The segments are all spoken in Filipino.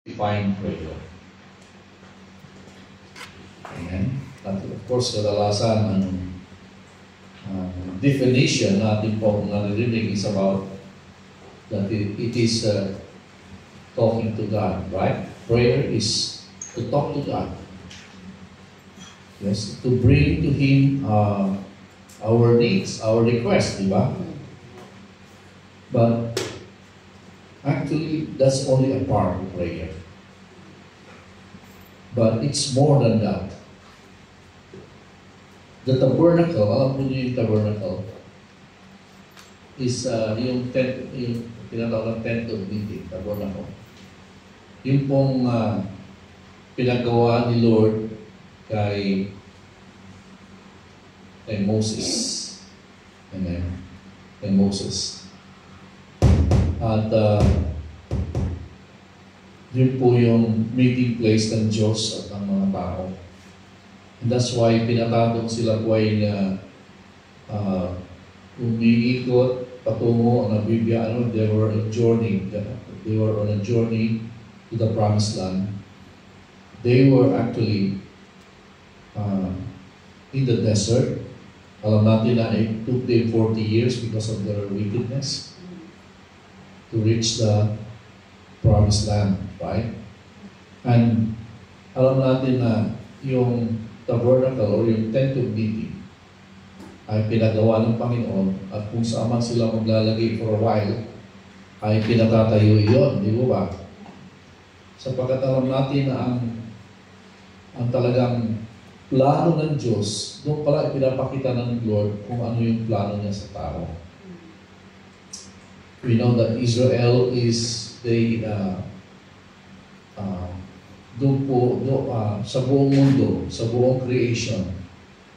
define prayer. Amen. At of course, kadalasan ang definition natin po naririnig is about that it is talking to God, right? Prayer is to talk to God. Yes, to bring to Him our needs, our requests, di ba? But actually, that's only a part of prayer. But it's more than that. The tabernacle, alam mo niyo yung tabernacle, is yung tent, yung tinatawag na tent of meeting, tabernacle. Yung pong pinagawa ni Lord kay Moses. Amen. Kay Moses. At yun po yung meeting place ng Diyos at ng mga tao. And that's why pinatatong sila po ay umiikot patungo na Biblia, they were on a journey. They were on a journey to the Promised Land. They were actually in the desert. Alam natin na it took them 40 years because of their wickedness to reach the Promised Land, right? And alam natin na yung tabernacle or yung tent of meeting ay pinagawa ng Panginoon at kung saan man sila maglalagay for a while ay pinatatayo iyon, di ba? Sapagkat alam natin na ang talagang plano ng Diyos, doon pala ipinapakita ng Lord kung ano yung plano niya sa tao. We know that Israel is sa buong mundo, sa buong creation,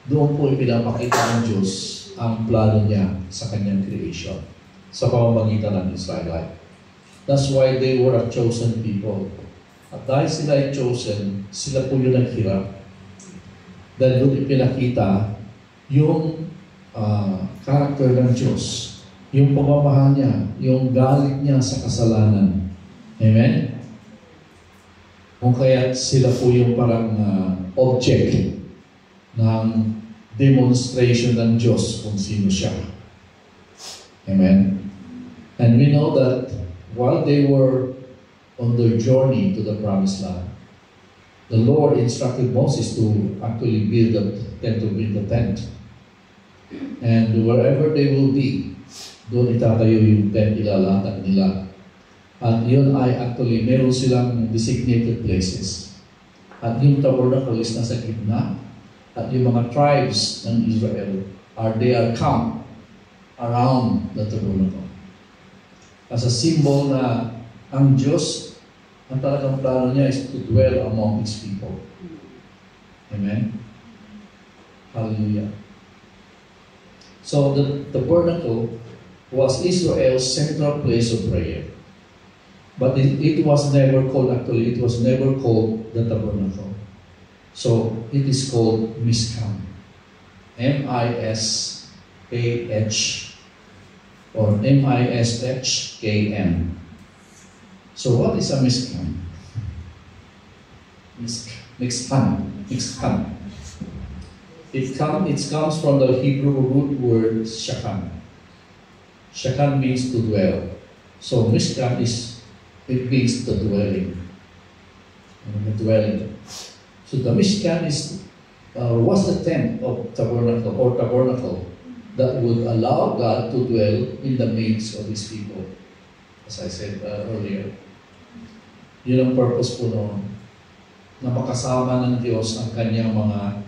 doon po ipinapakita ng Diyos ang plano niya sa kanyang creation sa pamamagitan ng Israelite. That's why they were a chosen people. At dahil sila ay chosen, sila po yung naghirap. Dahil doon ipinakita yung character ng Diyos, yung pagmamahal niya, yung galit niya sa kasalanan. Amen? Kung kaya sila po yung parang object ng demonstration ng Diyos kung sino siya. Amen? And we know that while they were on their journey to the Promised Land, the Lord instructed Moses to actually build the tent. And wherever they will be, doon itatayo yung tent, ilalatag nila. At yun ay actually, meron silang designated places. At yung tabernacle is nasa gitna. At yung mga tribes ng Israel, they are camped around the tabernacle. As a symbol na ang Diyos, ang talagang plano niya is to dwell among His people. Amen? Hallelujah. So the tabernacle was Israel's central place of prayer. But it was never called, actually, it was never called the tabernacle. So it is called Mishkan. M-I-S-A-H or M-I-S-H-K-N. So what is a Mishkan? Mishkan. It comes from the Hebrew root word shakan. Shakan means to dwell. So Mishkan it means the dwelling. The dwelling. So the Mishkan was the tent of tabernacle that would allow God to dwell in the midst of His people. As I said earlier. Yun ang purpose po noon. Na makasama ng Diyos ang kanyang mga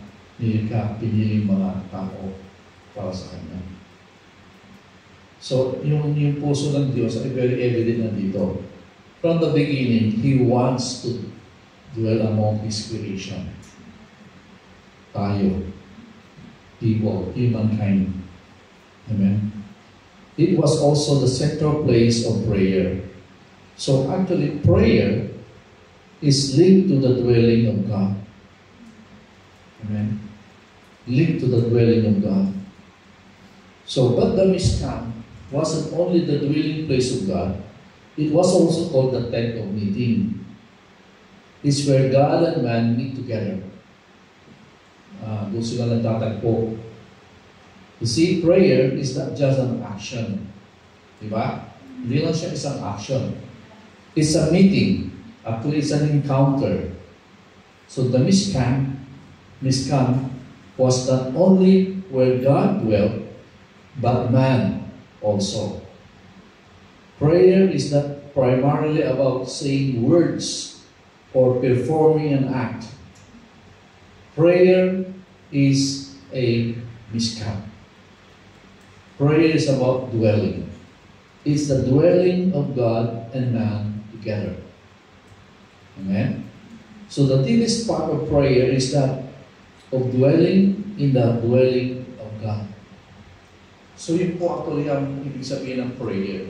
piniling mga tao para sa Kanya. So, yung puso ng Diyos ay very evident na dito. From the beginning, He wants to dwell among His creation. Tayo. People. Humankind. Amen? It was also the central place of prayer. So, actually, prayer is linked to the dwelling of God. Amen? Linked to the dwelling of God. So, but the Mishkan wasn't only the dwelling place of God, it was also called the tent of meeting. is where God and man meet together. Doon sila nagtatagpo. You see, prayer is not just an action. Diba? Hindi lang siya isang action. It's a meeting. Actually, it's an encounter. So the Mishkan was not only where God dwelt, but man also. Prayer is not primarily about saying words or performing an act. Prayer is a Mishkan. Prayer is about dwelling. It's the dwelling of God and man together. Amen? So the deepest part of prayer is that of dwelling in the dwelling of God. So yun po actually ang ibig sabihin ng prayer.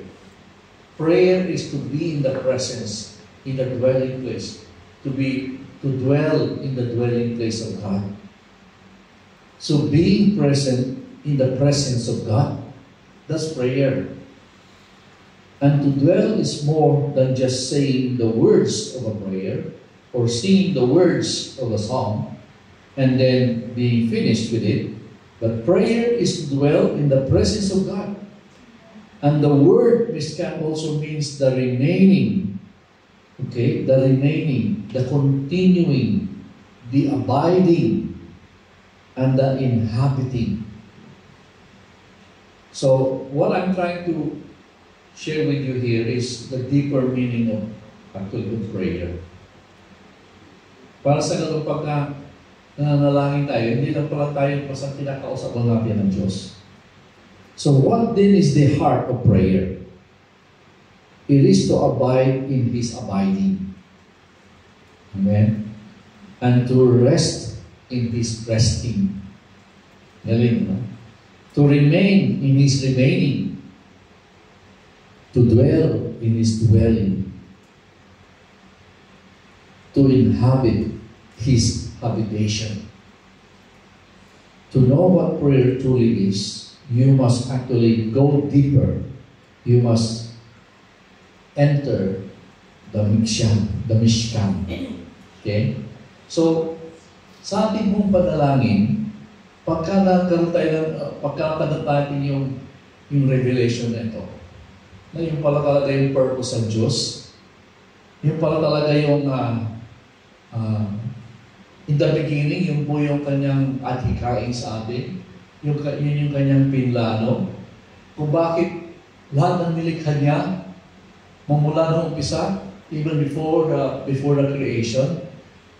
Prayer is to be in the presence, in the dwelling place. To dwell in the dwelling place of God. So being present in the presence of God, that's prayer. And to dwell is more than just saying the words of a prayer or singing the words of a song and then being finished with it. But prayer is to dwell in the presence of God. And the word Mishkan also means the remaining. Okay? The remaining, the continuing, the abiding, and the inhabiting. So, what I'm trying to share with you here is the deeper meaning of actually of prayer. Para sa ganun pagka nananalangin tayo, hindi lang pala tayo basta kinakausap natin ng Diyos. So what then is the heart of prayer? It is to abide in His abiding. Amen? And to rest in His resting. Galing, no? To remain in His remaining. To dwell in His dwelling. To inhabit His habitation. To know what prayer truly is, you must actually go deeper. You must enter the Mishkan. Okay? So, sa ating mong panalangin, pagka nagkaroon tayo yung revelation na ito, na yung pala talaga yung purpose ng Diyos, yung pala talaga yung in the beginning, yung po yung kanyang adhikain sa atin, yun yung kanyang pinlano, kung bakit lahat ng nilikha niya, mamula noong umpisa, even before the creation,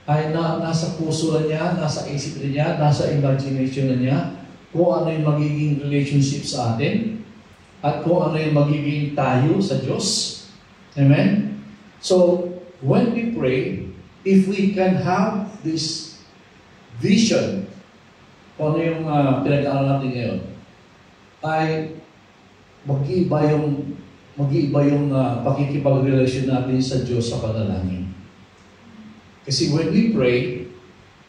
ay nasa puso na niya, nasa isip na niya, nasa imagination na niya, kung ano yung magiging relationship sa atin, at kung ano yung magiging tayo sa Diyos. Amen? So, when we pray, if we can have this vision, kung ano yung pinag-aaral natin ngayon, ay mag-iiba yung pakikipag-relasyon natin sa Diyos sa panalangin. Kasi when we pray,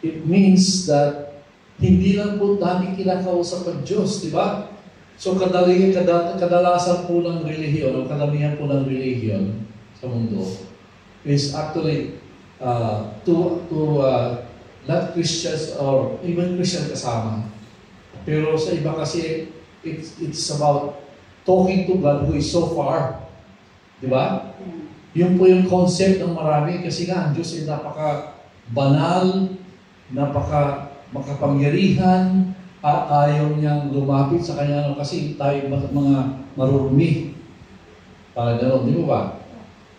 it means that hindi lang po natin kinakausap ang Diyos, di ba? So kadalasan po ng relihiyon, o kadamihan po ng relihiyon sa mundo, is actually not Christians or even Christian kasama. Pero sa iba kasi, it's about talking to God who is so far. Di ba? Yun po yung concept ng marami kasi nga, ang Diyos ay napaka-banal, napaka-makapangyarihan, at ayaw niyang lumapit sa Kanya kasi tayo mga marurumi. Para gano'n, di ba?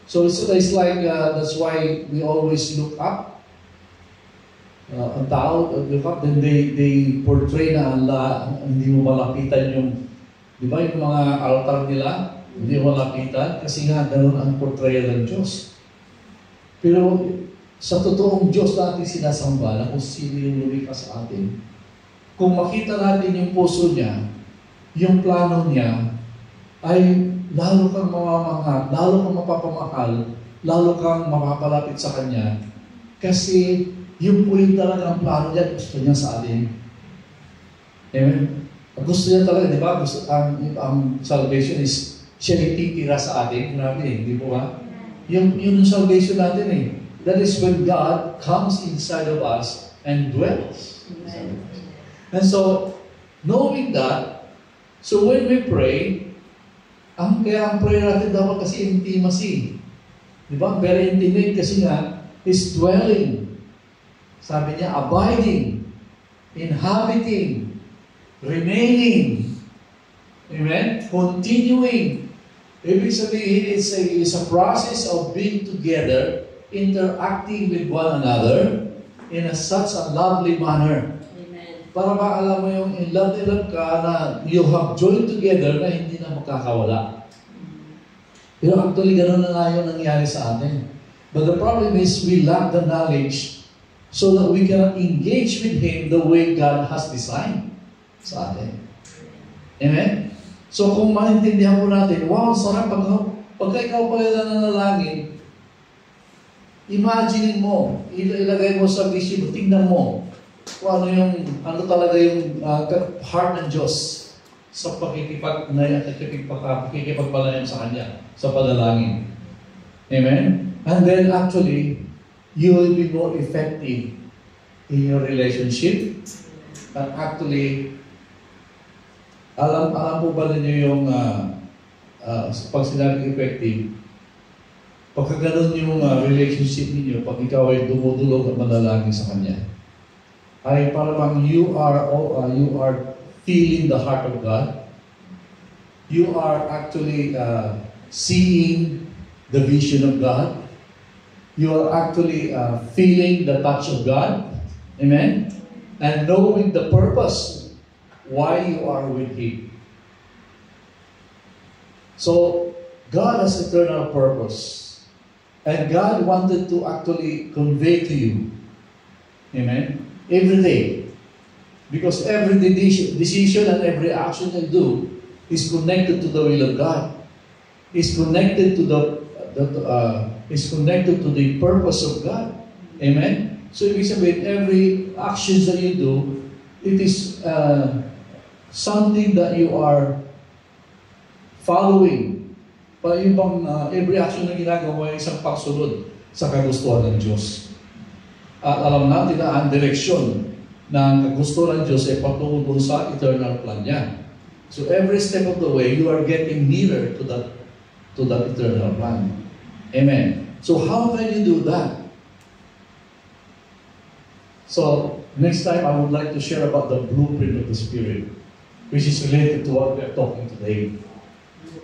So it's like, that's why we always look up. Ang tao, look up, then they portray na hindi mo malapitan yung, di ba yung mga altar nila, hindi mo malapitan, kasi nga gano'n ang portrayal ng Diyos. Pero sa totoong Diyos natin sinasamba na kung sino yung lumikha sa atin, kung makita natin yung puso niya, yung plano niya, ay lalo kang mamamahal, lalo kang mapapamahal, lalo kang mapapalapit sa Kanya. Kasi yung po yung talagang plano niya, gusto niya sa atin. Amen? Gusto niya talaga, di ba? Ang salvation is siya ititira sa atin. Grabe, di po ba? Yung salvation natin That is when God comes inside of us and dwells. And so, knowing that, so when we pray, kaya ang prayer natin dapat kasi intimacy. Di ba? Very intimate kasi nga, is dwelling. Sabi niya, abiding, inhabiting, remaining. Amen? Continuing. Ibig sabihin, it's a process of being together, interacting with one another in such a lovely manner. Amen. Para ba alam mo yung in love ka na you have joined together na hindi na makakawala. Pero actually, gano'n na nga yung nangyari sa atin. But the problem is, we lack the knowledge so that we cannot engage with Him the way God has designed sa atin. Amen? So kung maintindihan po natin, wow, sarap pagka ikaw pala nanalangin, imagine mo, ilagay mo sa vision mo, tingnan mo kung ano talaga yung heart ng Diyos sa pakikipagpalayan sa Kanya, sa panalangin. Amen? And then actually, you will be more effective in your relationship. And actually, alam po ba ninyo yung pag sinabing effective, pagka ganun yung relationship ninyo, pag ikaw ay dumudulog at manalangin sa Kanya, ay parang you are feeling the heart of God. You are actually seeing the vision of God. You are actually feeling the touch of God. Amen? And knowing the purpose why you are with Him. So, God has eternal purpose. And God wanted to actually convey to you. Amen? Every day. Because every decision and every action you do is connected to the will of God. Is connected to the purpose of God. Amen? So, ibig sabihin, every actions that you do, it is something that you are following. Yung bang every action na ginagawa ay isang pagsunod sa kagustuhan ng Diyos. At alam natin na ang direksyon ng kagustuhan ng Diyos ay patungo sa eternal plan niya. So every step of the way, you are getting nearer to that eternal plan. Amen. So how can you do that? So next time I would like to share about the blueprint of the Spirit, which is related to what we are talking today.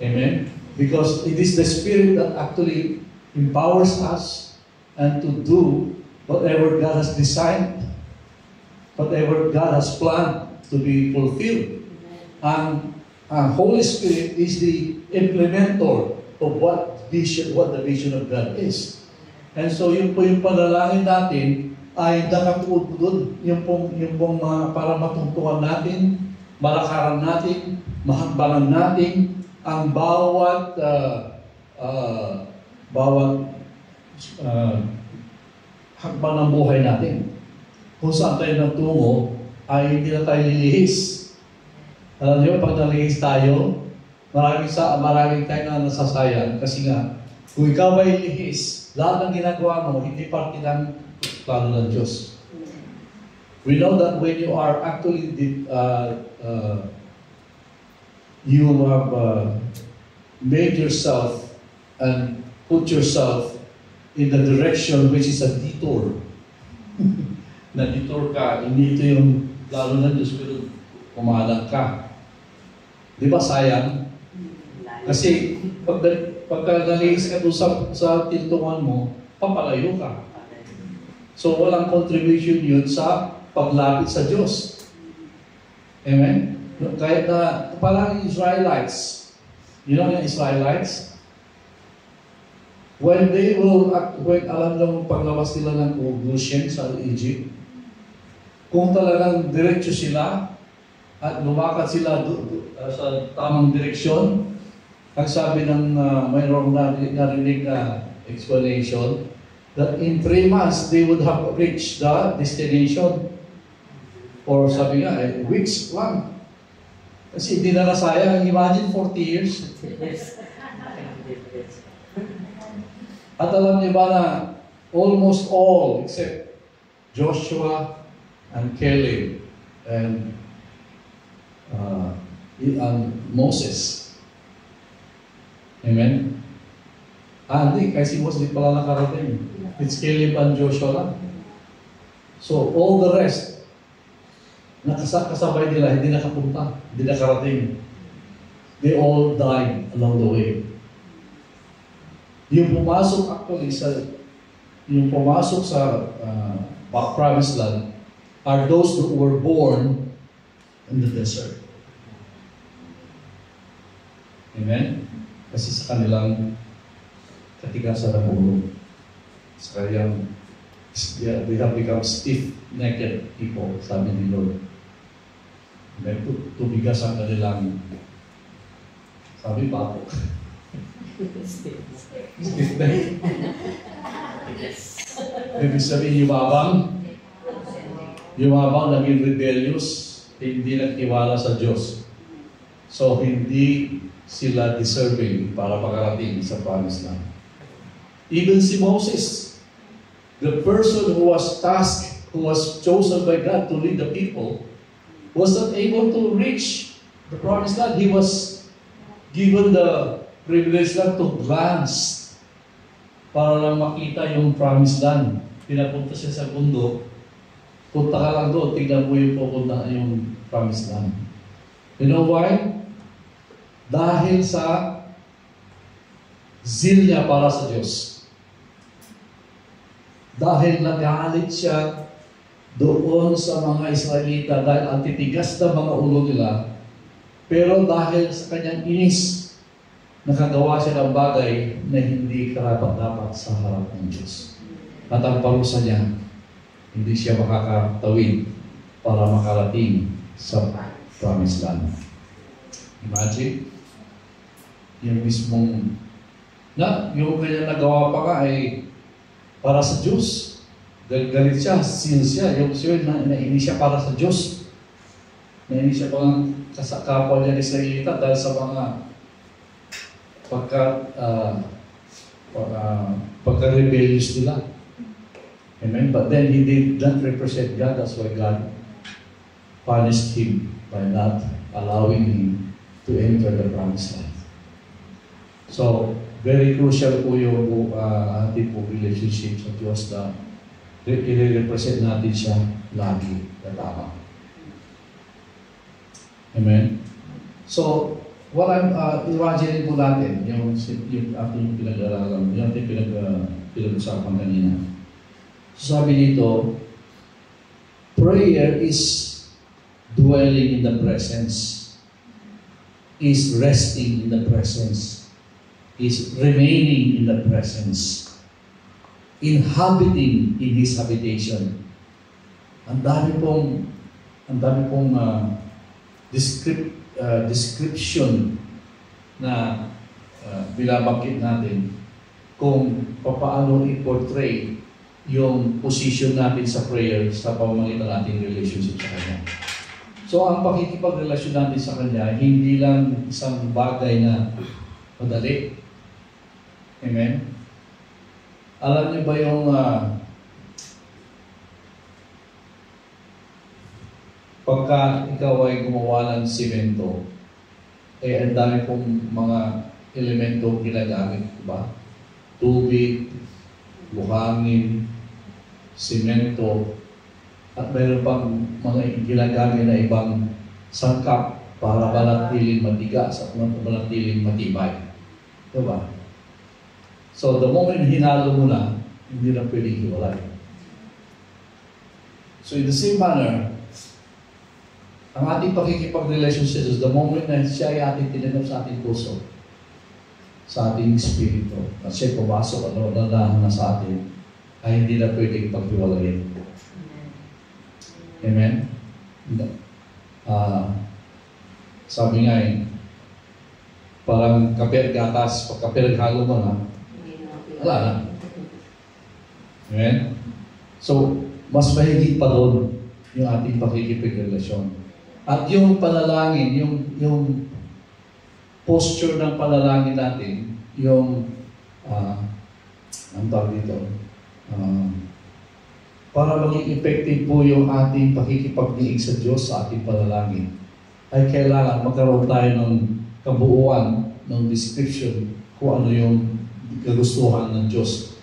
Amen? Because it is the Spirit that actually empowers us and to do whatever God has designed, whatever God has planned to be fulfilled. And Holy Spirit is the implementer of what the vision of God is. And so yun po yung panalangin natin ay nakatuod doon, yung pong para matungtungan natin, malakaran natin, mahagbangan natin ang bawat hakbang ng buhay natin. Kung saan tayo nagtungo, ay hindi na tayo lilihis. Alam niyo, pag nalihis tayo, maraming tayo na nasasayang kasi nga, kung ikaw ay lihis, lahat ng ginagawa mo, hindi parte ng plano ng Diyos. We know that when you are actually you have made yourself and put yourself in the direction which is a detour. Na-detour ka, hindi ito yung lalo ng Diyos, pero kumalang ka. Di ba sayang? Kasi pagka nalihis ka doon sa tintungan mo, papalayo ka. So walang contribution yun sa paglapit sa Diyos. Amen? Kahit na parang Israelites, you know yung Israelites? When alam nyo paglabas nila ng Goshen sa Egypt, kung talagang diretso sila at lumakad sila sa tamang direksyon, ang sabi ng mayroong narinig na explanation, that in 3 months they would have reached the destination. Or sabi nga, weeks lang. Kasi hindi na nasayang. Imagine 40 years. At alam niyo ba na almost all except Joshua and Caleb and Moses. Amen? Hindi, kasi Moses di pala nakarating. It's Caleb and Joshua lang. So, all the rest, kasabay nila, hindi nakapunta, hindi nakarating. They all died along the way. Yung pumasok sa Promised Land are those who were born in the desert. Amen? Kasi sa kanilang katigasan ng ulo. Sa kanilang, they have become stiff-necked people, sabi ni Lord. Amen? Tubigas ang kanilang, sabi pa ako. Stiff-necked. Ibig sabihin, yumabang, naging rebellious, hindi nagtiwala sa Diyos. So, hindi sila deserving para makarating sa Promised Land. Even si Moses, the person who was tasked, who was chosen by God to lead the people, was not able to reach the Promised Land. He was given the privilege lang to glance para lang makita yung Promised Land. Pinapunta siya sa bundok, punta ka lang doon, tignan mo yung pupunta yung Promised Land. You know why? Dahil sa zeal niya para sa Diyos. Dahil nagalit siya doon sa mga Israelita dahil ang titigas na mga ulo nila, pero dahil sa kanyang inis, nakagawa siya ng bagay na hindi karapat-dapat sa harap ng Diyos. At ang parusa niya, hindi siya makakatawid para makarating sa Promised Land. Imagine, yung mismong, yung kanya nagawa pa ka ay para sa Diyos. Dahil galit siya, sin siya, yung siya, nainis siya para sa Diyos. Nainis siya pang kapwa niya ni Israelita dahil sa mga pagka-rebellious nila. Amen? But then he did not represent God. That's why God punished him by not allowing him to enter the Promised Land. So, very crucial po yung ating po relationship sa Diyos na i-represent natin siya lagi na tama. Amen? So, what I'm imagining po natin, yung ating pinag-aralan, yung ating pinag-usapan kanina. So, sabi dito, prayer is dwelling in the presence, is resting in the presence, is remaining in the presence, inhabiting in His habitation. Ang dami pong description na binabangkit natin kung paano i-portray yung position natin sa prayer sa pamamagitan nating relationship sa Kanya. So, ang pakikipagrelasyon natin sa Kanya, hindi lang isang bagay na madali. Amen? Alam niyo ba yung pagka ikaw ay gumawa ng simento, ang dami pong mga elemento ginagamit, ba? Tubig, buhangin, simento, at mayroon pang mga ginagamit na ibang sangkap para manatiling matigas at manatiling matibay. Diba? So, the moment hinalo mo na, hindi na pwedeng hiwalay. So, in the same manner, ang ating pakikipag-relationship is the moment na siya ay ating tinanap sa ating puso, sa ating espiritu, at siya pumasok at nadahan na sa atin, ay hindi na pwedeng paghiwalayin. Amen? Sabi nga parang kapir gatas, pag kapir halo mo na, wala na. Amen? So, mas mahigit pa doon yung ating pakikipag-relasyon. At yung panalangin, yung posture ng panalangin natin, yung ang tawag dito, para maging effective po yung ating pakikipagdiig sa Diyos sa ating panalangin, ay kailangan magkaroon tayo ng kabuuan ng description kung ano yung kagustuhan ng Diyos.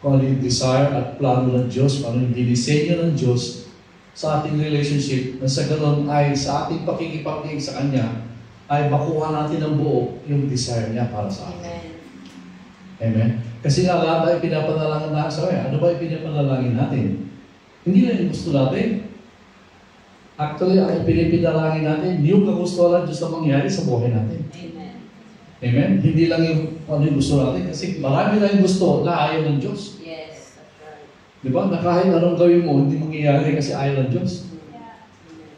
Kung ano yung desire at plano ng Diyos, kung ano yung dinisenyo ng Diyos sa ating relationship, na sa ganon ay sa ating pakikipagdiig sa Kanya, ay makuha natin ng buo yung desire niya para sa atin. Amen. Amen? Kasi nga lahat ay pinapanalangin na sa kanya. Ano ba yung pinapanalangin natin? Hindi lang yung gusto natin. Actually, ang pinipinalangin natin, yung kagustuhan ng Diyos na mangyari sa buhay natin. Amen. Amen? Hindi lang yung ano yung gusto natin. Kasi marami na yung gusto na ayaw ng Diyos. Yes, that's right. Di ba? Na kahit anong gawin mo, hindi mangyayari kasi ayaw ng Diyos. Yeah.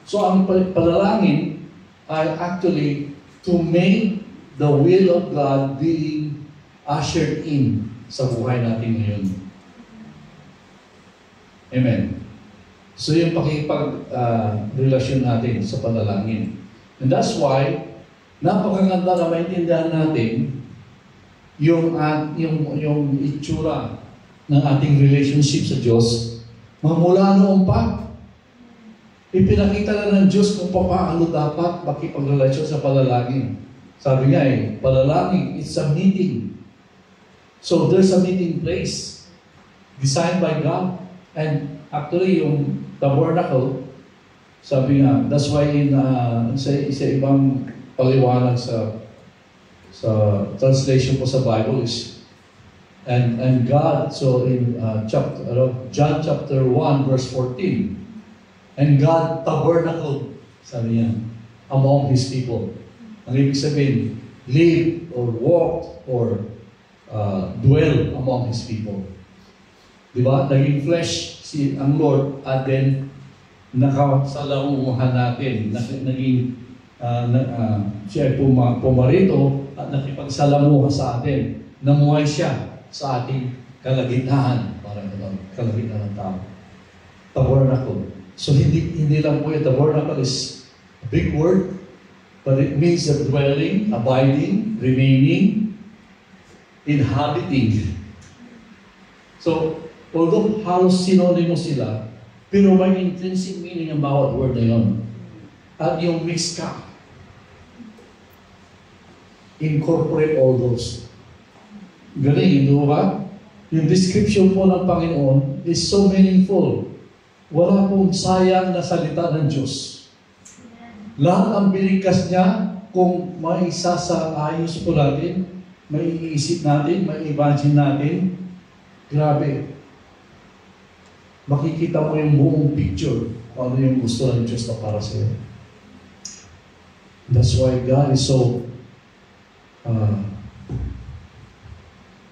So, ang panalangin ay actually to make the will of God being ushered in sa buhay natin ngayon. Amen. So yung pakipag-relasyon natin sa panalangin. And that's why, napakaganda na maintindihan natin yung itsura ng ating relationship sa Diyos magmula noon pa. Ipinakita na ng Diyos kung paano dapat makipagrelasyon sa panalangin. Sabi nga panalangin, it's a meeting. So there's a meeting place designed by God. And actually, yung tabernacle, sabi nga, that's why sa ibang paliwanag sa translation po sa Bible is, and God, so in John chapter 1, verse 14, and God tabernacled, sabi niya, among His people. Ang ibig sabihin, live or walk or dwell among His people. Diba? Naging flesh ang Lord at then nakasalamuhan natin. Naging siya ay pumarito at nakipagsalamuha sa atin. Namuhay siya sa ating kalagitnaan. Parang kalagitnaan ng tao. Tabernacle. So hindi lang po yung tabernacle is a big word, but it means a dwelling, abiding, remaining, inhabiting. So, although halos synonymous sila, pero may intrinsic meaning ang bawat word na yun. At yung mix ka, incorporate all those. Galing, hindi ba? Yung description po ng Panginoon is so meaningful. Wala pong sayang na salita ng Diyos. Lahat ang binigkas niya, kung may isasaayos po natin, may iisip natin, may imagine natin, grabe. Makikita mo yung buong picture kung ano yung gusto ng Diyos na para sa iyo. That's why God is so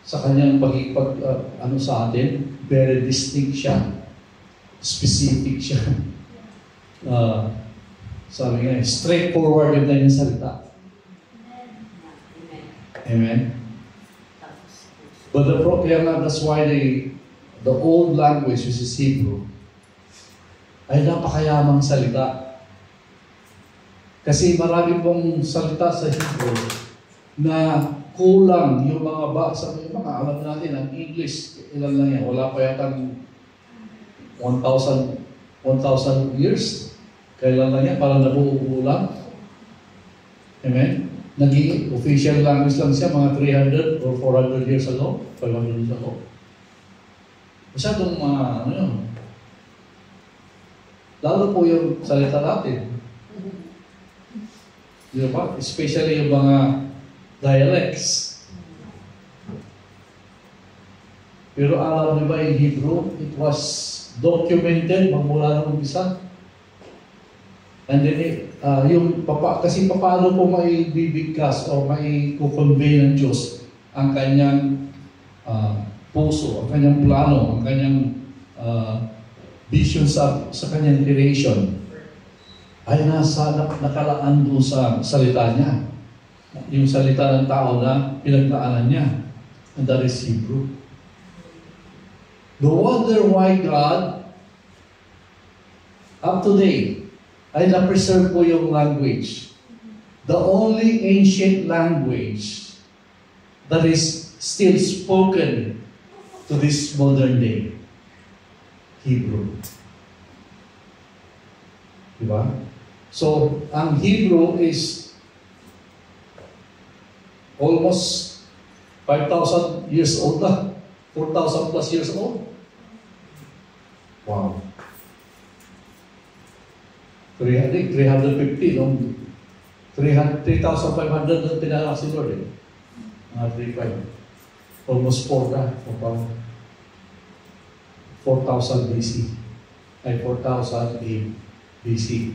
sa kanyang pagkikipag sa atin, very distinct siya. Specific siya. Sabi nga, straightforward yung kanyang salita. Amen? But that's why the old language, which is Hebrew, ay napakayamang salita. Kasi marami pong salita sa Hebrew na kulang yung mga alam natin, ang English, ilan lang yan, wala pa yatang 1,000 years. Kailan lang yan, parang nabuo lang. Amen? Naging official language lang siya, mga 300 or 400 years ago, 500 years ago. Masyadong ano yun. Lalo po yung salita natin. Di ba? Especially yung mga dialects. Pero alam niyo ba in Hebrew, it was documented magmula ng umpisa. And then, kasi paano po maibibigkas o maikukonvey ng Diyos ang kanyang puso, ang kanyang plano, ang kanyang vision sa kanyang creation ay nakalaan doon sa salita niya. Yung salita ng tao na pinaglaanan niya. And that is Hebrew. No wonder why God, up to date, ay na-preserve po yung language. The only ancient language that is still spoken to this modern day? Hebrew. Diba? So, ang Hebrew is almost 5,000 years old na. 4,000 plus years old. Wow. 350, no? 3,500 na pinalak si Lord eh. Mga 3,500. Almost 4 na. 4,000 BC. Ay, 4,000 BC.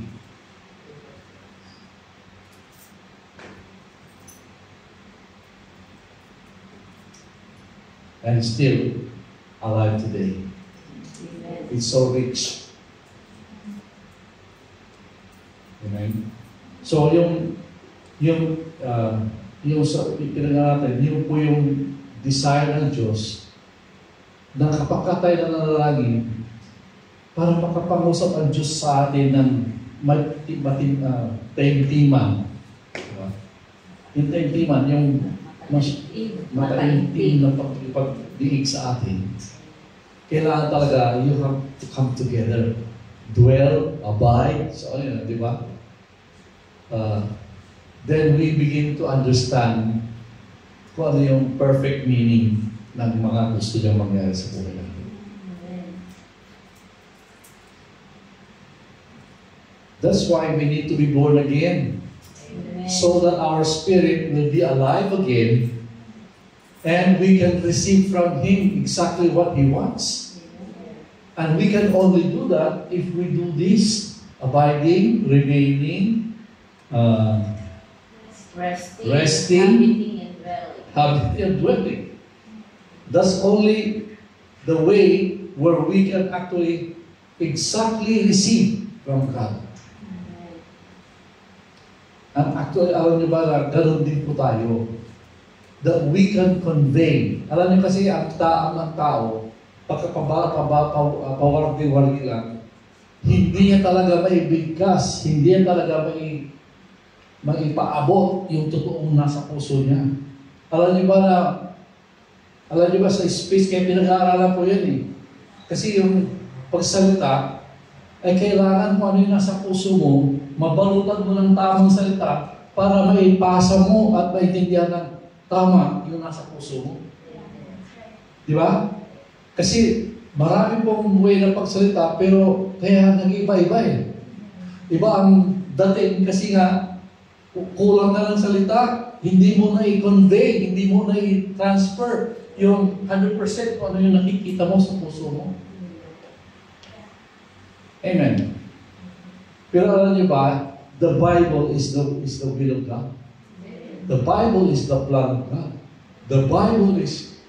And still alive today. Amen. It's so rich. Amen. So yung pinag natin, yung po yung desire ng Diyos na kapagkatay na nanalangin para makapangusap ang Diyos sa atin ng taimtiman. Diba? Yung taimtiman, yung mas mataimtim na pagdiig sa atin. Kailangan talaga, you have to come together. Dwell, abide, so di ba? Then we begin to understand kung ano yung perfect meaning ng mga gusto niyang mangyari sa buhay natin. That's why we need to be born again. Amen. So that our spirit will be alive again and we can receive from Him exactly what He wants. And we can only do that if we do this, abiding, remaining, resting, habiting and dwelling. That's only the way where we can actually exactly receive from God. And actually, alam niyo ba na ganoon din po tayo, that we can convey. Alam niyo kasi ang ng tao, pagkapawardi-wardi lang, hindi niya talaga maibigkas, hindi niya talaga maipaabot yung totoong nasa puso niya. Alam niyo ba sa space, kaya pinag-aaralan po yan eh. Kasi yung pagsalita, ay kailangan mo ano yung nasa puso mo, mabalutan mo ng tamang salita para maipasa mo at maintindihan ng tama yung nasa puso mo. Di ba? Kasi marami pong way na pagsalita, pero kaya nag-iba-iba eh. Iba ang dating kasi nga, kulang ka ng salita, hindi mo na i-convey, hindi mo na i-transfer yung 100% kung ano yung nakikita mo sa puso mo. Amen. Pero alam niyo ba, the Bible is the will of God. The Bible is the plan of God. The Bible is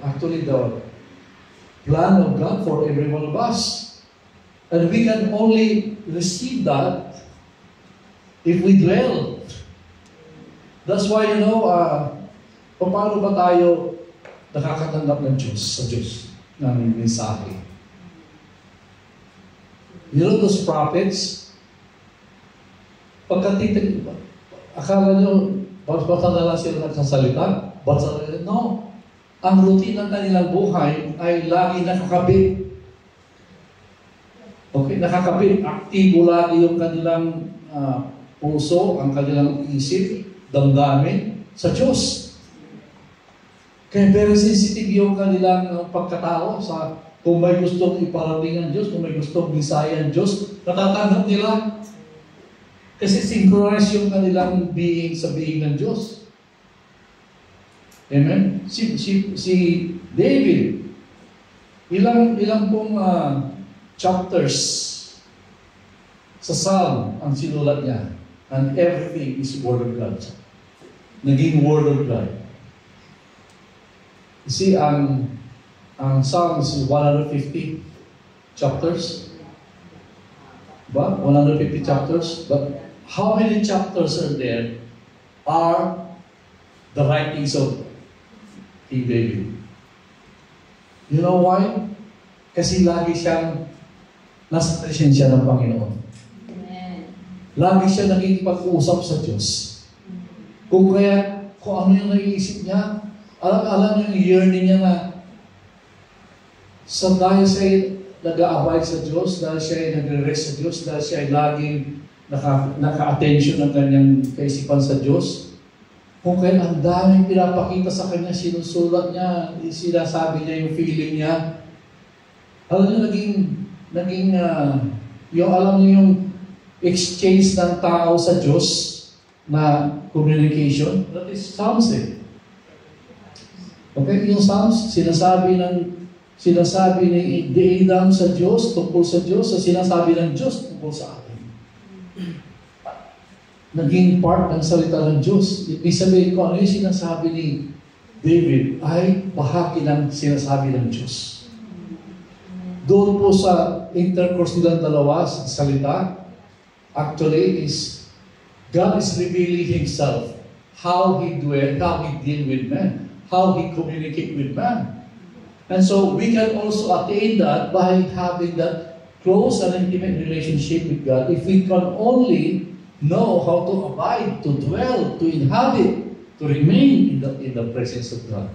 actually the plan of God for every one of us. And we can only receive that if we dwell. That's why, paano ba tayo nakakatanggap ng Diyos sa Diyos ng mensahe? You know those prophets? Pagkatitig, akala nyo, basta na lang sila nagsasalita? No. Ang routine ng kanilang buhay ay lagi nakakabit. Okay, nakakabit. Aktibo lagi yung kanilang puso, ang kanilang isip, damdamin sa Diyos. Kaya very sensitive yung kanilang pagkatao sa kung may gustong iparating ang Diyos, kung may gustong bisaya ang Diyos, natatanggap nila. Kasi synchronized yung kanilang being sa being ng Diyos. Amen? Si David, ilang pong chapters sa Psalm ang sinulat niya. And everything is Word of God. Naging Word of God. You see, ang Psalm is 150 chapters. But 150 chapters. But how many chapters are there are the writings of King David? You know why? Kasi lagi siyang nasa presensya ng Panginoon. Lagi siya nakikipag-usap sa Diyos. Kung ano yung naiisip niya, alam niyo yung yearning niya na So dahil siya ay nag-a-abide sa Diyos, dahil siya ay nagre-rest sa Diyos, dahil siya ay laging naka-attention ng kanyang kaisipan sa Diyos, kung kaya ang daming pinapakita sa kanya, sinusulat niya, sinasabi niya yung feeling niya. Alam niyo, alam niyo yung exchange ng tao sa Diyos na communication, that is Psalms eh. Okay, yung Psalms, sinasabi ni Adam sa Diyos, tungkol sa Diyos, sa sinasabi ng Diyos tungkol sa atin. Naging part ng salita ng Diyos. Ibig sabihin ko, ano yung sinasabi ni David ay bahagi ng sinasabi ng Diyos. Doon po sa intercourse nilang dalawa sa salita, actually is God is revealing Himself, how He dwell, how He deal with man, how He communicate with man. And so we can also attain that by having that close and intimate relationship with God if we can only know how to abide, to dwell, to inhabit, to remain in the presence of God.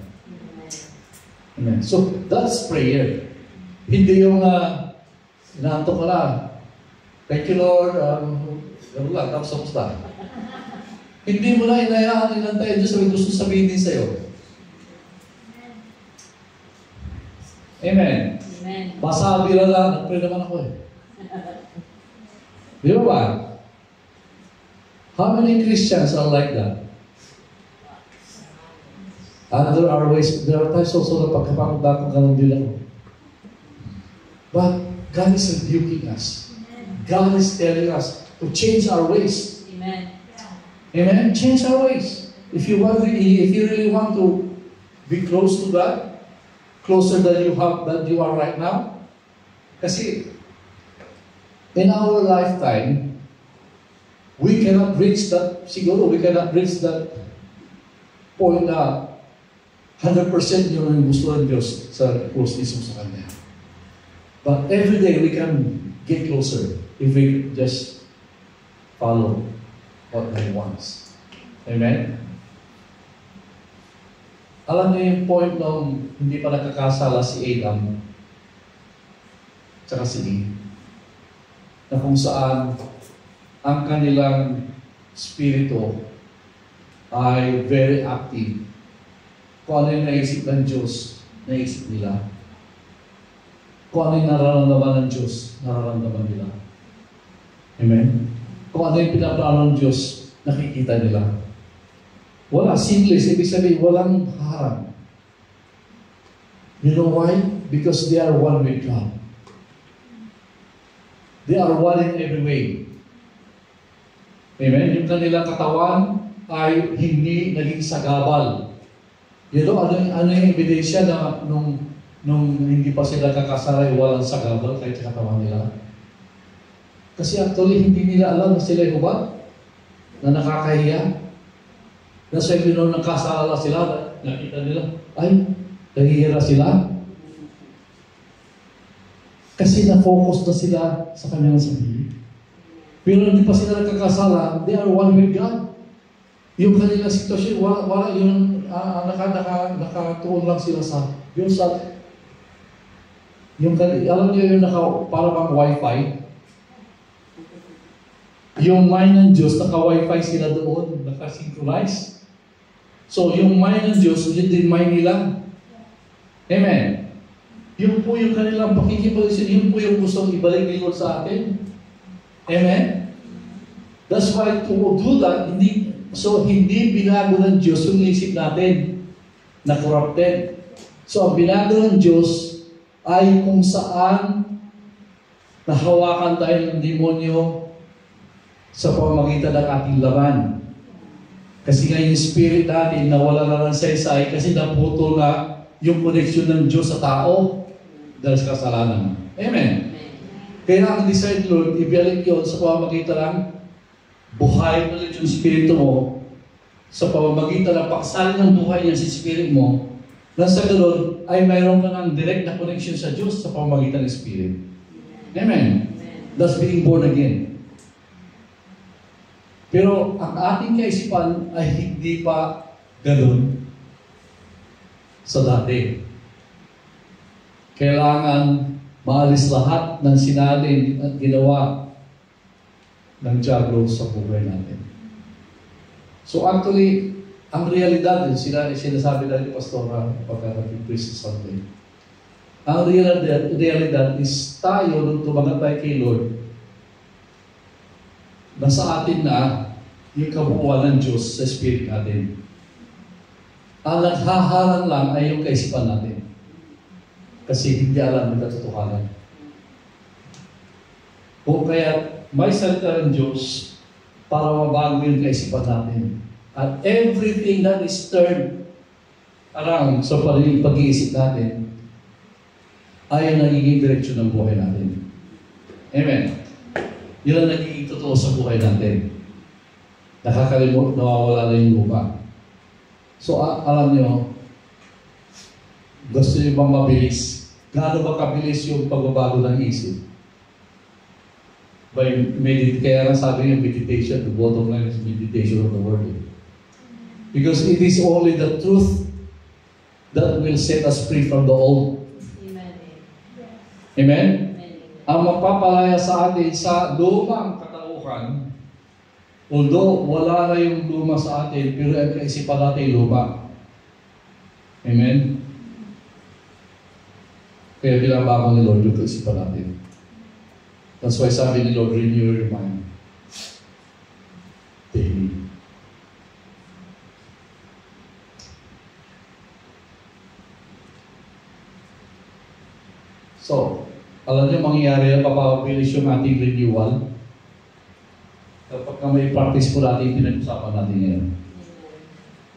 Amen. So that's prayer. Hindi yung inaantok ka lang. Thank you, Lord. Gano'n lang, tapos kamusta? Hindi mo na inayaan inantayin Diyos sabi gusto sabihin din sa'yo. Amen. Amen. Masabi lang, nag-pray naman ako eh. Di ba? How many Christians are like that? And there are times also na pagkapagod ako, ganun din ako. But God is rebuking us. God is telling us to change our ways. Amen. Amen? Change our ways. If you really want to be close to God, closer than you are right now, kasi in our lifetime, we cannot reach that point na 100% yung gusto ng Diyos sa closeness mo sa Kanya. But every day we can get closer if we just follow what He wants. Amen? Alam niyo yung point nung hindi pa nakakasala si Adam tsaka si Eve, na kung saan ang kanilang spirito ay very active. Kung ano yung naisip ng Diyos, naisip nila. Kung ano yung nararamdaman ng Diyos, nararamdaman nila. Amen? Kung ano yung pinaplano ng Diyos, nakikita nila. Wala, sinless. Ibig sabihin, walang harang. You know why? Because they are one with God. They are one in every way. Amen? Yung kanilang katawan ay hindi naging sagabal. You know, ano yung ebidensya na nung hindi pa sila kakasala, walang sagabal kahit sa katawan nila? Kasi actually, hindi nila alam na sila yung hubad, na nakakahiya. Nasa nung nakasala sila, nakita nila, ay, nahihira sila. Kasi na-focus na sila sa kanilang sarili. Pero hindi pa sila nakakasala, they are one with God. Yung kanilang sitwasyon, wala yung nakatuon lang sila sa, alam niyo yung para bang wifi, yung mind ng Diyos, naka-wifi sila doon, naka-synchronize. So, yung mind ng Diyos, yun din mind nila. Amen. Yun po yung kanilang pakikipagisyon, yun po yung gustong ibalik ni Lord sa atin. Amen? That's why to do that, hindi binago ng Diyos yung isip natin na corrupted. So, ang binago ng Diyos ay kung saan nahawakan tayo ng demonyo sa pamamagitan ng ating laman. Kasi nga yung spirit natin nawala na ng saysay kasi naputol na yung connection ng Diyos sa tao dahil sa kasalanan. Amen. Kaya ang decide Lord, ibalik yun sa pamamagitan ng buhay ulit yung spirito mo sa pamamagitan ng paksalin ng buhay niya sa spirit mo na sa ganoon ay mayroon ka ng direct na connection sa Diyos sa pamamagitan ng spirit. Amen. That's being born again. Pero ang ating kaisipan ay hindi pa ganoon sa dati. Kailangan maalis lahat ng sinalin at ginawa ng diablo sa buhay natin. So actually, ang realidad, sinasabi na ni Pastora pagka-Christ Sunday, ang realidad is tayo nung tumagatay kay Lord, nasa atin na yung kabuuan ng Diyos sa Spirit natin. Ang naghaharang lang ay yung kaisipan natin. Kasi hindi alam ng katotohanan. Kung kaya may salita ng Diyos para mabago yung kaisipan natin. At everything that is turned around sa pag-iisip natin ay ang nagiging direksyon ng buhay natin. Amen. Yun ang nagiging totoo sa buhay natin. Nakakalimot, nawawala na yung luma. So, alam nyo, gusto nyo bang mabilis? Gaano ba kabilis yung pagbabago ng isip? Kaya nga sabi yung meditation, the bottom line is meditation of the word. Because it is only the truth that will set us free from the old. Amen. Amen? Ang magpapalaya sa atin sa lumang katauhan, although wala na yung luma sa atin, pero ang kaisipan natin luma. Amen? Kaya binabago ni Lord yung kaisipan natin. That's why sabi ni Lord, renew your mind daily. So, alam niyo mangyayari na papabilis yung ating renewal kapag may practice po natin pinag-usapan natin ngayon.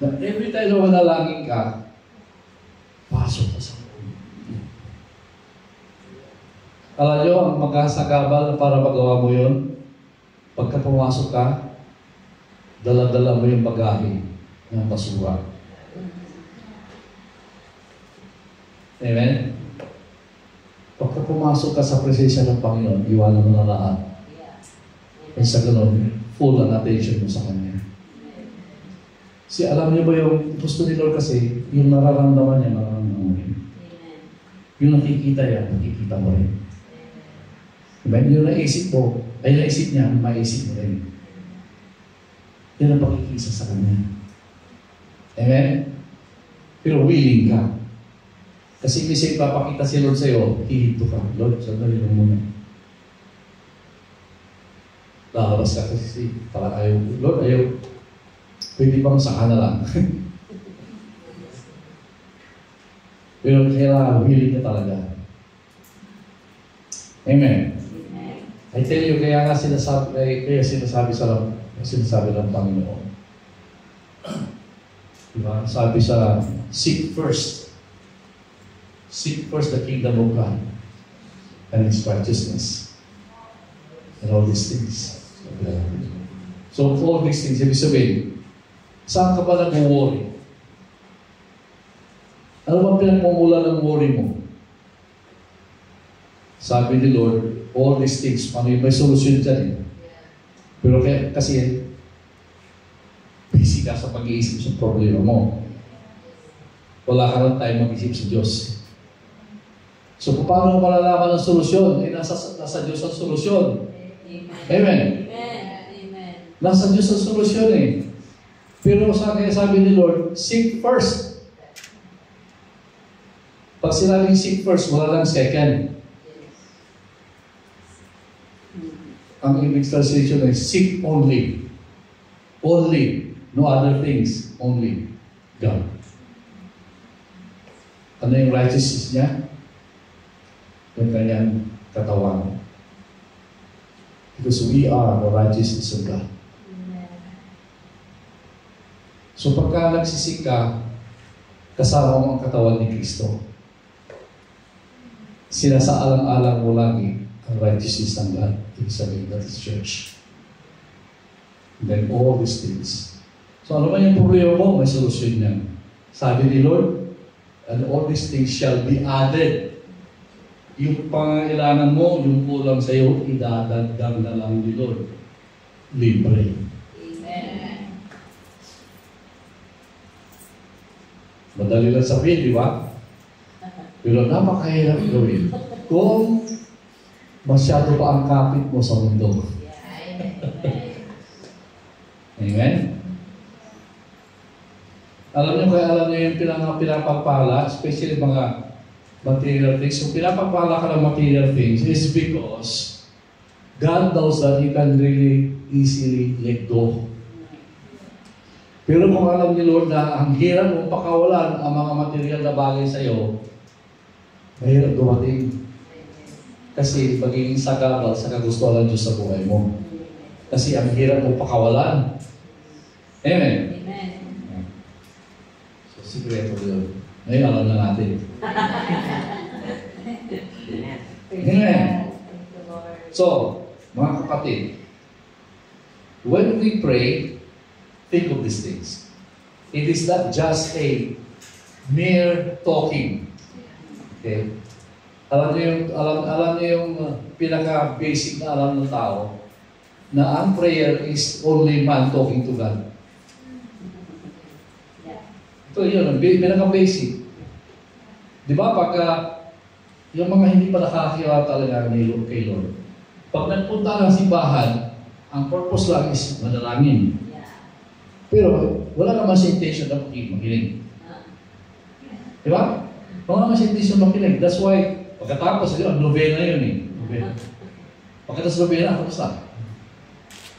Na every time na manalangin ka, pasok ka sa loob. Alam niyo, ang magkasagabal para magawa mo yun, pagka pumasok ka, dala-dala mo yung bagahe ng basura. Amen? Pagka pumasok ka sa presensya ng Panginoon, iwanan mo na lahat. And sa ganun, full ang attention mo sa Kanya. Si alam niyo ba yung gusto ni Lord kasi, yung nararamdaman niya, nararamdaman mo rin. Yung nakikita niya, nakikita mo rin. Diba? Yung naisip mo, ay naisip niya, maisip mo rin. Yan ang pakikisa sa Kanya. Amen? Pero willing ka. Kasi kasi papakita si Lord sa'yo, hihinto ka. Lord, sandali lang muna. Lalabas ka kasi parang ayaw. Lord, ayaw. Pwede bang saka na lang? Pero kailangan, willing ka talaga. Amen. I tell you, kaya nga sinasabi ng Panginoon. Diba? Sabi sa, seek first the kingdom of God and His righteousness and all these things. So, all these things, ibig sabihin, saan ka ba nag-worry? Ano ba pinagmumula ng worry mo? Sabi ni Lord, all these things, may solusyon dyan eh. Pero kasi, busy ka sa pag-iisip sa problema mo. Wala ka lang tayo mag-isip sa Diyos. So, paano malalaman ang solusyon? Eh, nasa Diyos ang solusyon. Amen. Amen. Nasa Diyos ang solusyon eh. Pero sabi ni Lord, seek first. Pag sinabing seek first, wala lang second. Ang English translation ay seek only. Only. No other things. Only God. Ano yung righteousness niya? Yung kanyang katawan. Because we are the righteousness of God. So pagka nagsisik ka, kasama mo ang katawan ni Kristo. Sinasaalang-alang mo lagi ang righteousness ng God. Ibig sabihin, that is church. And then all these things. So ano man yung problema mo, may solusyon niyan. Sabi ni Lord, and all these things shall be added. Yung pangailangan mo, yung kulang sa iyo, idadagdag na lang ni Lord. Libre. Amen. Madali lang sabihin, di ba? Pero napakahirap gawin kung masyado pa ang kapit mo sa mundo. Amen? Alam niyo yung pinapagpala, especially mga material things. Kung pinapagpala ka ng material things, is because God knows that you can really easily let go. Pero kung alam ni Lord na ang hirap mong pakawalan ang mga material na bagay sa iyo, mahirap dumating. Kasi magiging sagabal sa kagustuhan ng Diyos sa buhay mo. Kasi ang hirap mong pakawalan. Amen? Amen. So, sikreto yun. Ngayon, alam na natin. Amen. So, mga kapatid, when we pray, think of these things. It is not just a mere talking. Okay? Alam niyo yung pinaka-basic na alam ng tao na ang prayer is only man talking to God. Ito yun, pinaka-basic. Di ba, pagka yung mga hindi pa nakakakilala talaga kay Lord, pag nagpunta ng simbahan, ang purpose lang is manalangin. Pero wala naman sa intention na makinig. Di ba? Wala naman sa intention na makinig. That's why, pagkatapos, ang novena yun eh. Novena. Pagkatapos novena, tapos na.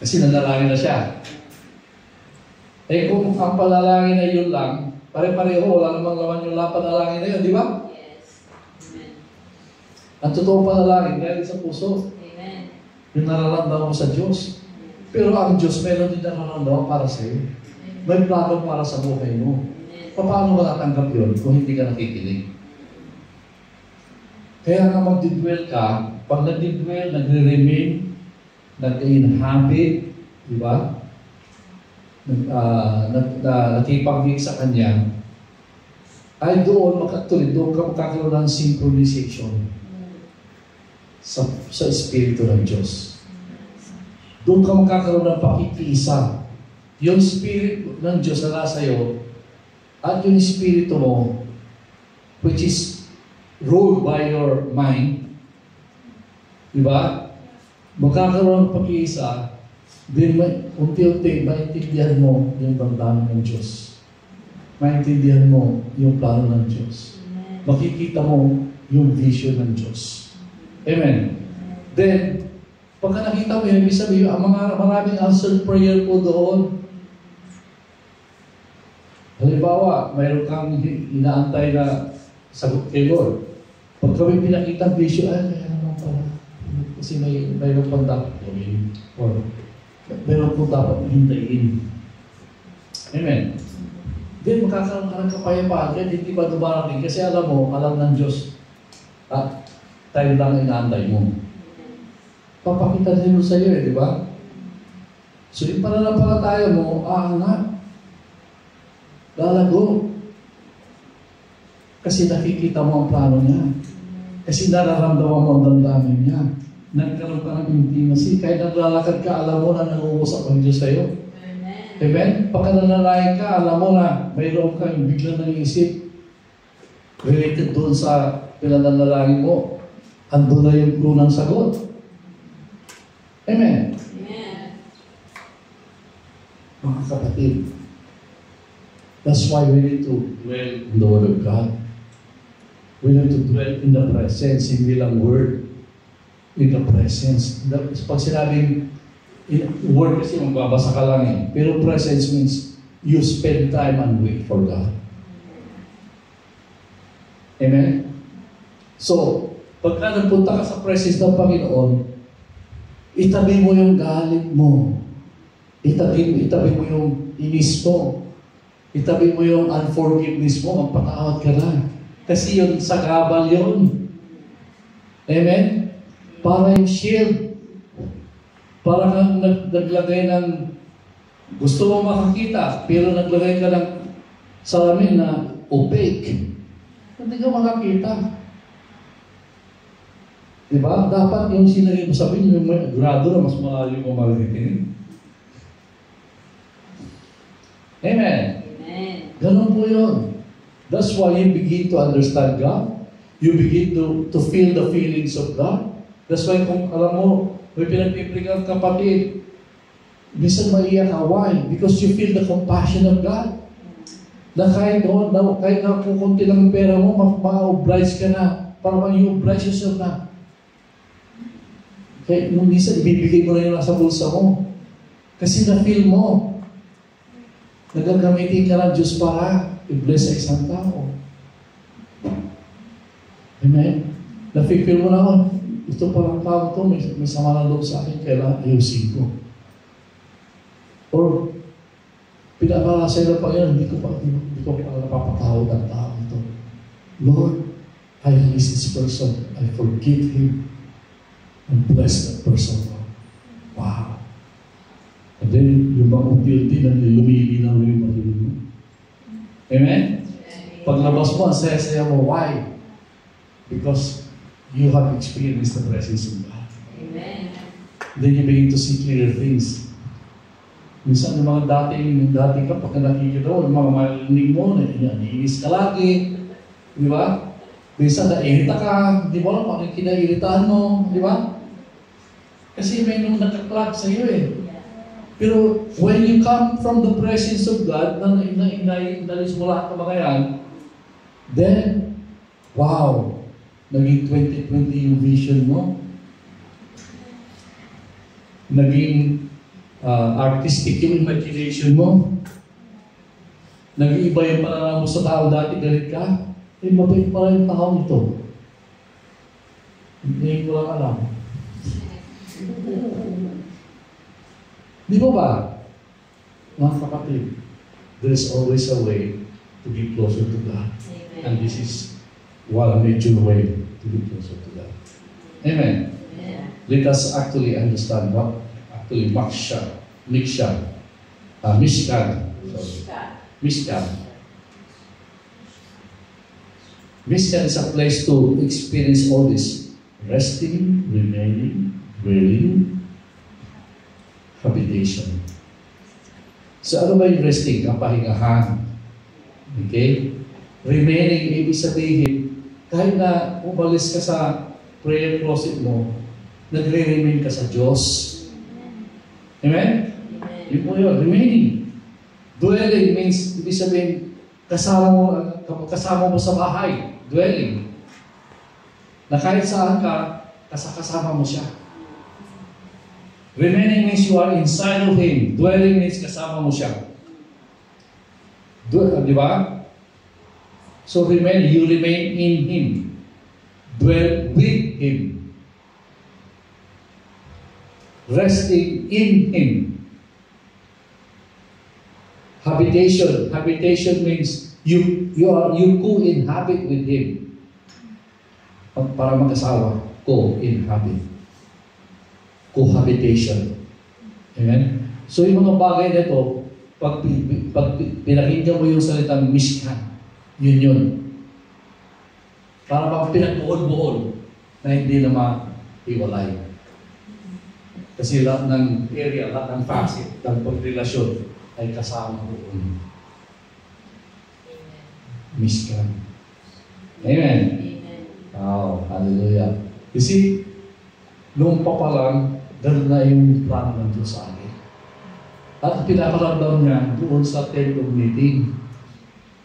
Kasi nanalangin na siya. Eh kung ang palalangin na yun lang, pare-pareho, wala namang laman yung panalangin na yun, di ba? Yes. Amen. Ang totoong panalangin, galing sa puso. Amen. Yung nararamdaman mo sa Diyos. Pero ang Diyos, meron din nararamdaman para sa iyo. May plano para sa buhay mo. Paano mo natanggap yun kung hindi ka nakikinig? Kaya nga mag-dwell ka, pag nag-dwell, nagre-remain, nag-inhabit, di ba? Nakipag-mix sa Kanya, ay doon ka magkakaroon ng synchronization sa Espiritu ng Diyos. Doon ka magkakaroon ng pakikiisa. Yung Spirit ng Diyos na nasa iyo at yung Espiritu mo, which is ruled by your mind, di ba? Magkakaroon ng pakikiisa, then unti-unti maintindihan mo yung damdamin ng Diyos. Maintindihan mo yung plano ng Diyos. Makikita mo yung vision ng Diyos. Amen. Then, pagka nakita mo yun, ibig sabihin, ang mga maraming answered prayer po doon. Halimbawa, mayroon kang inaantay na sagot kay Lord. Pag kami pinakita vision, ay, kaya naman pala. Kasi mayroon pang dapat gawin. Or, mayroon po dapat hintayin. Amen. Then, makakaroon ka ng kapayapaan, kahit hindi pa dumarating. Kasi alam ng Diyos, tayo lang inaantay mo. Papakita din mo sa iyo, di ba? So, yung pananampalataya mo, aangat. Lalago. Kasi nakikita mo ang plano niya. Kasi nararamdaman mo ang damdamin niya. Nagkaroon ka ng intimacy. Kahit naglalakad ka, alam mo na nangungusap ang Diyos sa iyo. Amen? Pagka nanalangin ka, alam mo na mayroon kang biglang nang-iisip related doon sa pinananalangin mo. Andun na yung clue ng sagot. Amen? Amen. Mga kapatid, that's why we need to dwell in the Word of God. We need to dwell in the presence, hindi lang word. In the presence. Pag sinabing word kasi magbabasa ka lang eh. Pero presence means you spend time and wait for God. Amen? So, pagka nagpunta ka sa presence ng Panginoon, itabi mo yung galit mo. Itabi mo yung inis mo. Itabi mo yung unforgiveness mo. Magpatawad ka na. Kasi yun, sagabal yun. Amen? Para yung shield. Para kang naglagay ng gusto mo makakita, pero naglagay ka ng salamin na opaque. Hindi ka makakita. Diba? Dapat yung sinagay mo sabihin, yung grado na mas malayo mo makikita. Amen. Amen. Ganun po yun. That's why you begin to understand God. you begin to feel the feelings of God. That's why kung alam mo, may pinagpipiligan kapatid, minsan maiyak ka. Why? Because you feel the compassion of God. Na kahit na kung konti lang ang pera mo, ma-oblige ka na. Para you oblige yourself na. Kaya nung minsan, ibibigay mo na yung nasa bulsa mo. Kasi na-feel mo. Nagagamitin ka ng Diyos para i-bless sa isang tao. Amen? Na-feel mo na, ito palang tao to, may sama na loob sa akin, kailangan ayusin ko. Or, pinapakasay na pa yan, hindi ko pa napapatawad ang tao ito. Lord, I release this person. I forgive him. And bless that person. Wow. And then, yung mga guilty na lumilinaw yung patuloy mo. Amen? Paglabas mo, ang saya-saya mo. Why? Because you have experienced the presence of God. Amen. Then you begin to see clearer things. Minsan yung mga dati ka, pagka nakikita mo, yung mga marinig mo, naiinis ka lagi. Di ba? Minsan nairita ka, di ba? Parang kinairitahan mo, di ba? Kasi may nung nakaklag sa iyo eh. Pero when you come from the presence of God, na inalis mo lahat ng mga yan, then, wow, naging 2020 yung vision mo. Naging artistic yung imagination mo. Nag-iiba yung pananaw mo sa tao dati, galit ka. Eh, mabait pala yung tao nito. Hindi ko lang alam. Di ba ba? Mga kapatid, there is always a way to be closer to God. Amen. And this is one major way to be closer to God. Amen. Amen. Let us actually understand what actually Mishkan. Mishkan is a place to experience all this. Resting, remaining, dwelling, habitation. So ano ba yung resting? Kapahingahan. Okay? Remaining, ibig sabihin, kahit na umalis ka sa prayer closet mo, nagre-remain ka sa Diyos. Amen? Yun po yun, remaining. Dwelling means, ibig sabihin, kasama mo sa bahay. Dwelling. Na kahit saan ka, kasama mo siya. Remaining means you are inside of Him. Dwelling means kasama mo siya. Di ba? So you remain in Him. Dwell with Him. Resting in Him. Habitation. Habitation means you co-inhabit with Him. Para mag-asawa, co-inhabit. Cohabitation. Amen? So yung mga bagay na ito, pag pinakinggan mo yung salitang Mishkan, yun. Para pag pinagbuod-buod na hindi na ma-iwalay. Kasi lahat ng area, lahat ng facet, ng pagrelasyon ay kasama doon. Mishkan. Amen? Wow, hallelujah. You see, noong pa lang, gano'n na yung plano ng Diyos sa akin. At pinakaramdam niya doon sa tent of meeting.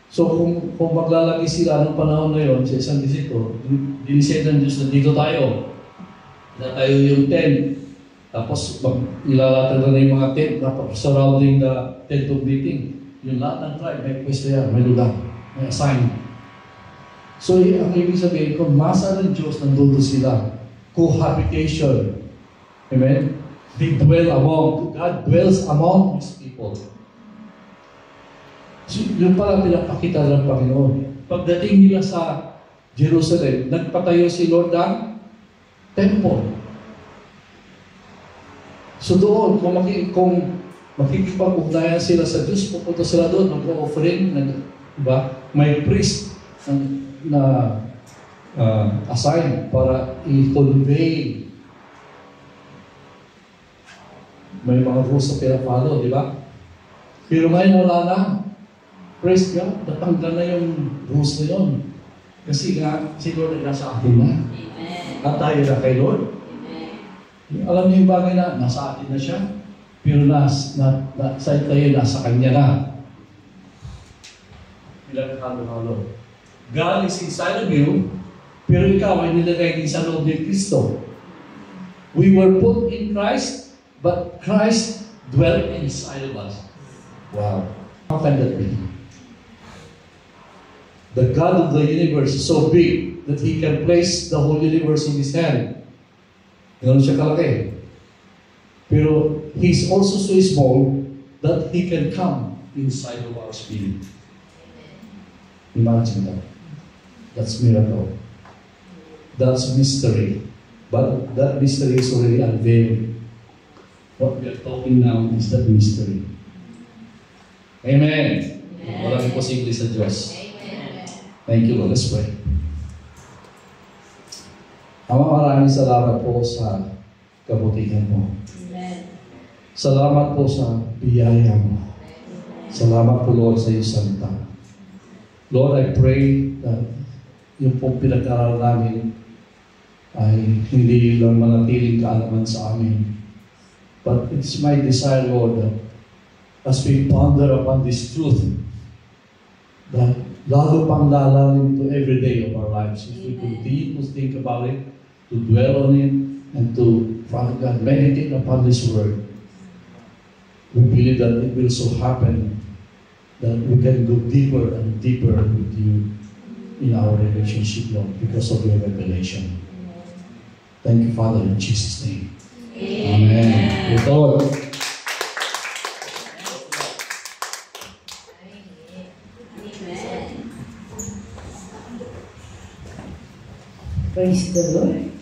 So kung maglalagay sila noong panahon na yun, sa isang disito, diniset ng Diyos na dito tayo. Na tayo yung tent. Tapos ilalatag na yung mga tent surrounding the tent of meeting. Yung lahat ng tribe, may pwesto yan, may lugar, may assign. So ang ibig sabihin, kung masa ng Diyos, nandun sila. Cohabitation. Amen? God dwells among His people. So, yung pala pinapakita ng Panginoon. Pagdating nila sa Jerusalem, nagpatayo si Lord ng temple. So doon, kung makikipag-ugnayan sila sa Diyos, pupunta sila doon, mag-offering, diba? May priest na assign para i-convey. May mga rules na pinapalo, di ba? Pero ngayon wala na. Praise God, natanggal na yung rules na yun. Kasi nga, si Lord ay nasa atin na. Amen. At tayo na kay Lord. Amen. Alam niyo yung bagay na nasa atin na siya, pero tayo nasa Kanya na. Bilang halo-halo. God is inside of you, pero ikaw ay nilagay din sa loob ni Kristo. We were put in Christ, but Christ dwelt inside of us. Wow. How can that be? The God of the universe is so big that He can place the whole universe in His hand. Gano'n siya kalaki. Pero He's also so small that He can come inside of our spirit. Imagine that. That's miracle. That's mystery. But that mystery is already unveiled. What we are talking now is that mystery. Amen. Walang imposible sa Diyos. Thank you, Lord. Let's pray. Ama, maraming salamat po sa kabutihan mo. Amen. Salamat po sa biyaya mo. Salamat po, Lord, sa iyong salita. Lord, I pray that yung pong pinag-aaral namin ay hindi lang manatiling kaalaman sa amin. But it's my desire, Lord, that as we ponder upon this truth, that lalo pang lalalim to every day of our lives. If we continue to think about it, to dwell on it, and to, Father God, meditate upon this word, we believe that it will so happen that we can go deeper and deeper with you in our relationship, Lord, because of your revelation. Thank you, Father, in Jesus' name. Amen. Lord. Amen. Praise the Lord.